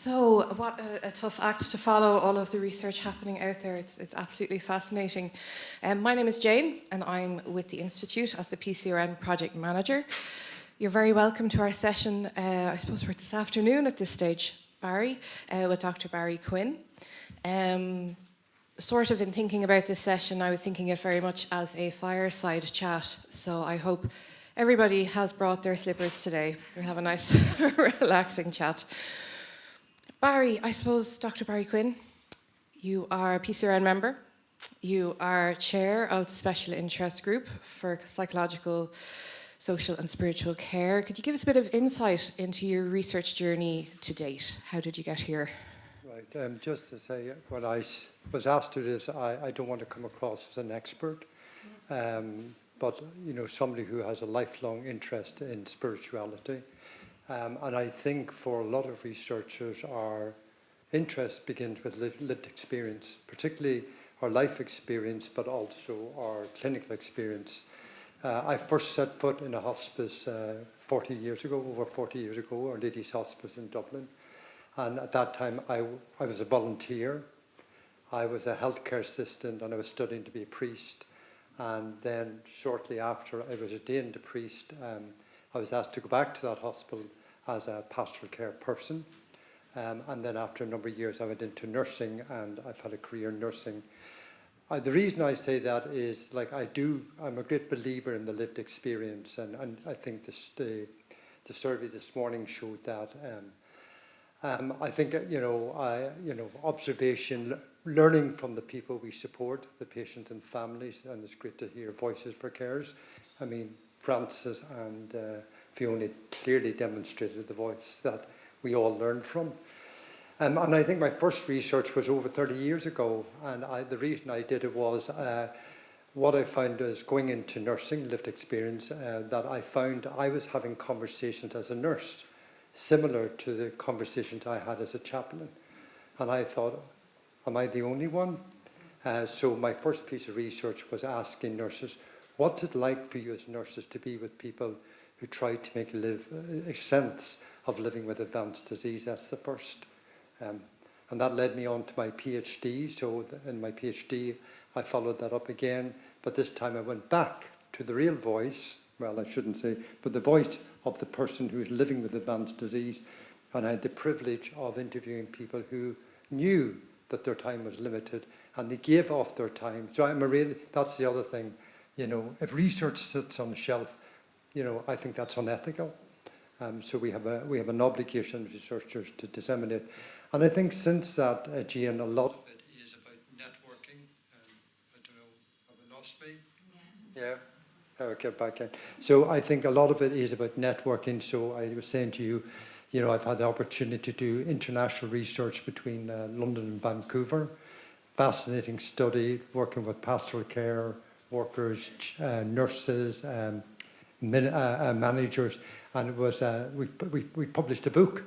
So what a tough act to follow, all of the research happening out there. It's absolutely fascinating. My name is Jane, and I'm with the Institute as the PCRN Project Manager. You're very welcome to our session, I suppose we're this afternoon at this stage, Barry, with Dr. Barry Quinn. Sort of in thinking about this session, I was thinking it very much as a fireside chat, so I hope everybody has brought their slippers today. We'll have a nice, relaxing chat. Barry, I suppose, Dr. Barry Quinn, you are a PCRN member. You are chair of the Special Interest Group for Psychological, Social and Spiritual Care. Could you give us a bit of insight into your research journey to date? How did you get here? Right, just to say, what I was asked to do is I don't want to come across as an expert, but somebody who has a lifelong interest in spirituality. And I think for a lot of researchers, our interest begins with lived experience, particularly our life experience, but also our clinical experience. I first set foot in a hospice over 40 years ago, Our Lady's Hospice in Dublin. And at that time, I was a volunteer. I was a healthcare assistant, and I was studying to be a priest. And then shortly after I was ordained a priest, I was asked to go back to that hospital as a pastoral care person. And then after a number of years, I went into nursing, and I've had a career in nursing. The reason I say that is, I'm a great believer in the lived experience, and I think the survey this morning showed that. I think, observation, learning from the people we support, the patients and families, and it's great to hear voices for carers. I mean, Francis and Fiona clearly demonstrated the voice that we all learn from. And I think my first research was over 30 years ago, and the reason I did it was what I found is going into nursing, lived experience, that I found I was having conversations as a nurse, similar to the conversations I had as a chaplain. And I thought, am I the only one? So my first piece of research was asking nurses, what's it like for you as nurses to be with people who try to make a sense of living with advanced disease? That's the first. And that led me on to my PhD. So in my PhD, I followed that up again. But this time I went back to the real voice, well, I shouldn't say, but the voice of the person who's living with advanced disease. And I had the privilege of interviewing people who knew that their time was limited, and they gave off their time. So that's the other thing. If research sits on the shelf, I think that's unethical. So we have an obligation as researchers to disseminate. And I think since that, Jane, a lot of it is about networking. I don't know, have I lost me? Yeah. Okay, back in. So I think a lot of it is about networking. So I was saying to you, I've had the opportunity to do international research between London and Vancouver. Fascinating study, working with pastoral care workers, nurses, managers, and it was we published a book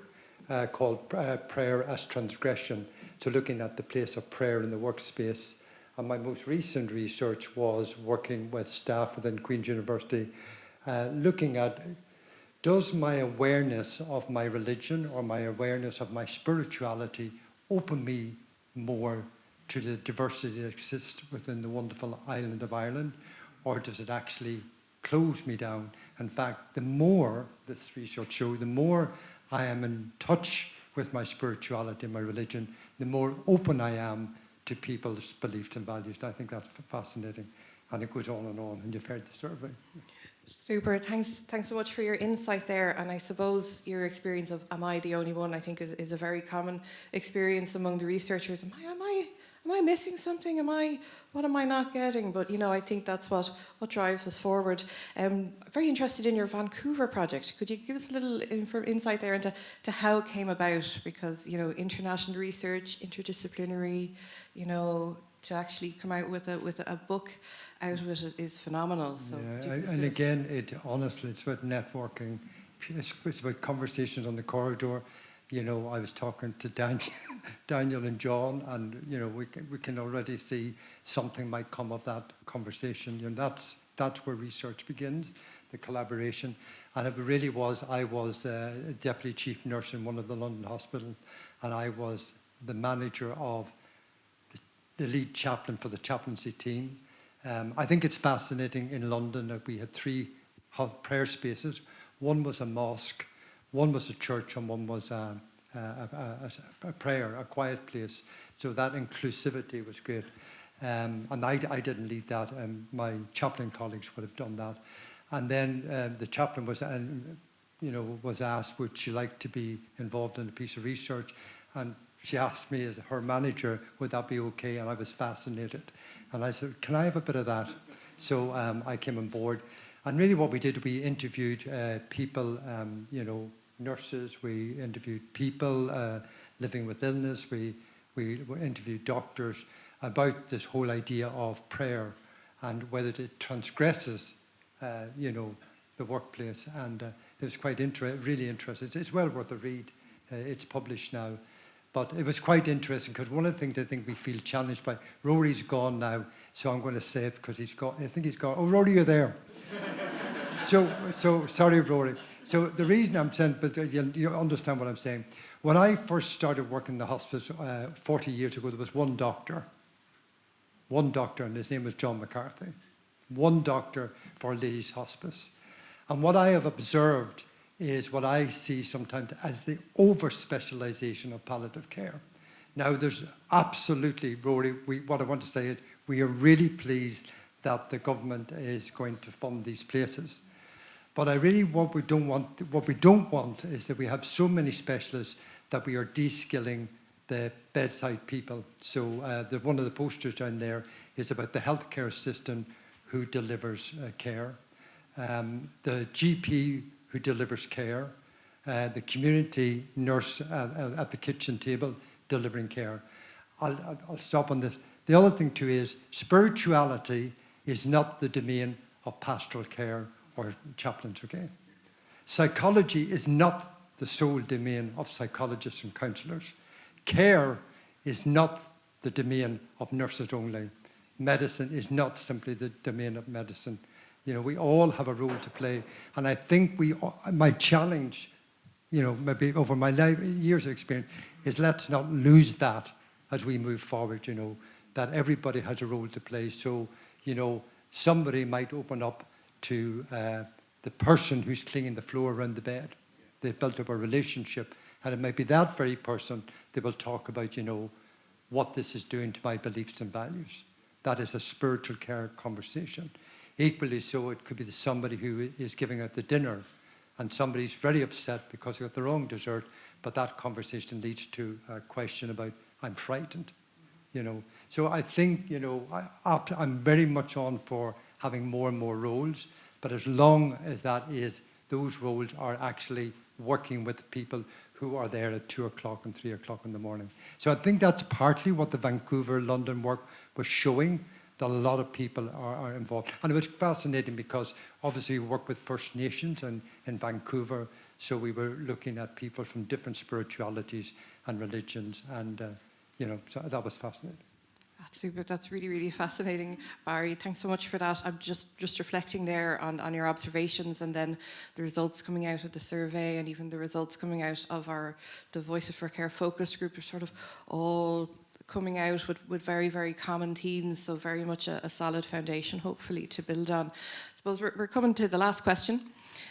called Prayer as Transgression, so looking at the place of prayer in the workspace. And my most recent research was working with staff within Queen's University, looking at, does my awareness of my religion or my awareness of my spirituality open me more to the diversity that exists within the wonderful island of Ireland, or does it actually close me down? In fact, the more, this research showed, the more I am in touch with my spirituality and my religion, the more open I am to people's beliefs and values. And I think that's fascinating. And it goes on, and you've heard the survey. Super, thanks so much for your insight there. And I suppose your experience of am I the only one, I think is a very common experience among the researchers. Am I missing something? What am I not getting? But I think that's what drives us forward. Very interested in your Vancouver project. Could you give us a little insight there into how it came about? Because international research, interdisciplinary, to actually come out with a book out of it is phenomenal. So yeah, and again, honestly, it's about networking. It's about conversations on the corridor. I was talking to Daniel and John, and we can already see something might come of that conversation. That's where research begins. the collaboration. And it really was, I was deputy chief nurse in one of the London hospitals, and I was the manager of the lead chaplain for the chaplaincy team. I think it's fascinating in London that we had 3 prayer spaces. One was a mosque, one was a church, and one was a prayer, a quiet place. So that inclusivity was great. And I didn't lead that, my chaplain colleagues would have done that. And then the chaplain was, was asked, would she like to be involved in a piece of research? And she asked me as her manager, would that be okay? And I was fascinated. And I said, can I have a bit of that? So I came on board. And really what we did, we interviewed people, nurses, we interviewed people living with illness, we interviewed doctors about this whole idea of prayer and whether it transgresses, the workplace. And it was quite really interesting. It's well worth a read. It's published now. But it was quite interesting because one of the things I think we feel challenged by, Rory's gone now, so I'm going to say it because I think he's gone. Oh, Rory, you're there. So sorry, Rory. So the reason I'm saying, but you understand what I'm saying. When I first started working in the hospice 40 years ago, there was one doctor, and his name was John McCarthy. One doctor for ladies' hospice. And what I have observed is what I see sometimes as the over-specialisation of palliative care. Now, there's absolutely, Rory, what I want to say is we are really pleased that the government is going to fund these places. But what we don't want is that we have so many specialists that we are de-skilling the bedside people. So one of the posters down there is about the healthcare assistant who delivers care, the GP who delivers care, the community nurse at the kitchen table delivering care. I'll stop on this. The other thing too is spirituality is not the domain of pastoral care or chaplains, okay? Psychology is not the sole domain of psychologists and counsellors. Care is not the domain of nurses only. Medicine is not simply the domain of medicine. We all have a role to play. And I think my challenge, maybe over my years of experience, is let's not lose that as we move forward, that everybody has a role to play. So, somebody might open up to the person who's cleaning the floor around the bed. They've built up a relationship, and it might be that very person that will talk about, what this is doing to my beliefs and values. That is a spiritual care conversation. Equally so, it could be somebody who is giving out the dinner, and somebody's very upset because they got the wrong dessert, but that conversation leads to a question about, I'm frightened. So I think, I'm very much on for having more and more roles, but as long as those roles are actually working with people who are there at 2 o'clock and 3 o'clock in the morning. So I think that's partly what the Vancouver-London work was showing, that a lot of people are involved. And it was fascinating because obviously we work with First Nations in Vancouver, so we were looking at people from different spiritualities and religions, and so that was fascinating. That's super. That's really, really fascinating, Barry. Thanks so much for that. I'm just reflecting there on your observations, and then the results coming out of the survey, and even the results coming out of the Voices for Care focus group are sort of all coming out with very, very common themes, so very much a solid foundation, hopefully, to build on. I suppose we're coming to the last question.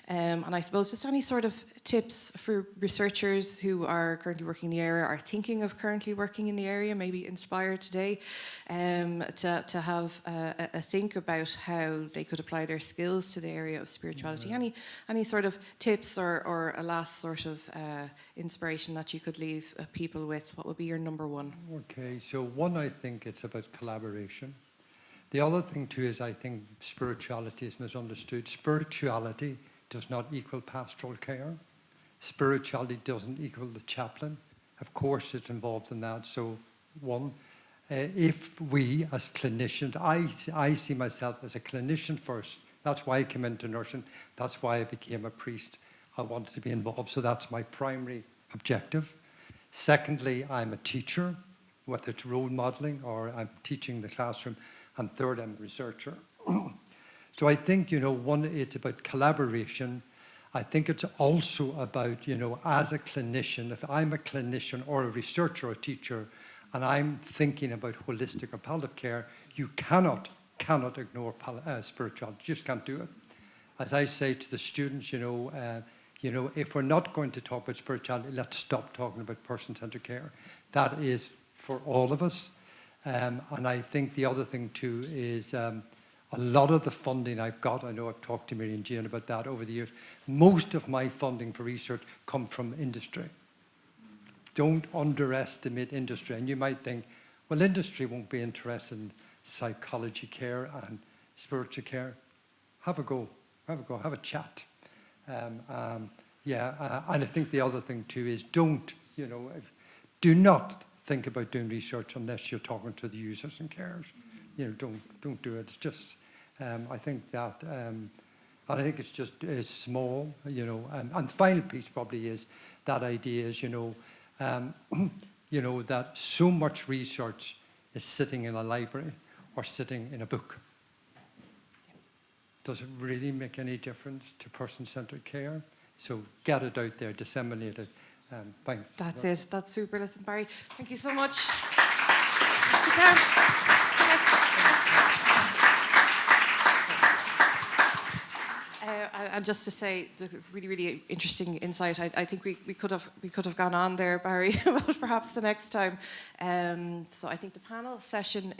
And I suppose just any sort of tips for researchers who are currently working in the area, are thinking of currently working in the area, maybe inspired today, to have a think about how they could apply their skills to the area of spirituality. Any sort of tips or a last sort of inspiration that you could leave people with? What would be your number one? Okay, so one, I think it's about collaboration. The other thing too is I think spirituality is misunderstood. Spirituality does not equal pastoral care. Spirituality doesn't equal the chaplain. Of course it's involved in that. So one, if we as clinicians, I see myself as a clinician first. That's why I came into nursing. That's why I became a priest. I wanted to be involved. So that's my primary objective. Secondly, I'm a teacher, whether it's role modeling or I'm teaching the classroom. And third, I'm a researcher. So I think, you know, one, it's about collaboration. I think it's also about, you know, as a clinician, if I'm a clinician or a researcher or a teacher, and I'm thinking about holistic or palliative care, you cannot ignore spirituality. You just can't do it. As I say to the students, you know, if we're not going to talk about spirituality, let's stop talking about person-centered care. That is for all of us. And I think the other thing too is a lot of the funding I've got, I know I've talked to Mary and Jane about that over the years, most of my funding for research come from industry. Don't underestimate industry. And you might think, well, industry won't be interested in psychology care and spiritual care. Have a go, have a chat. And I think the other thing too is do not think about doing research unless you're talking to the users and carers. You know, don't do it. It's just, I think that, and I think it's just small, you know. And the final piece probably is that idea is, you know, that so much research is sitting in a library or sitting in a book. Does it really make any difference to person-centered care? So get it out there, disseminate it. Thanks. That's it. That's super. Listen, Barry, thank you so much. Sit down. And just to say, really, really interesting insight. I think we could have gone on there, Barry, but perhaps the next time. So I think the panel session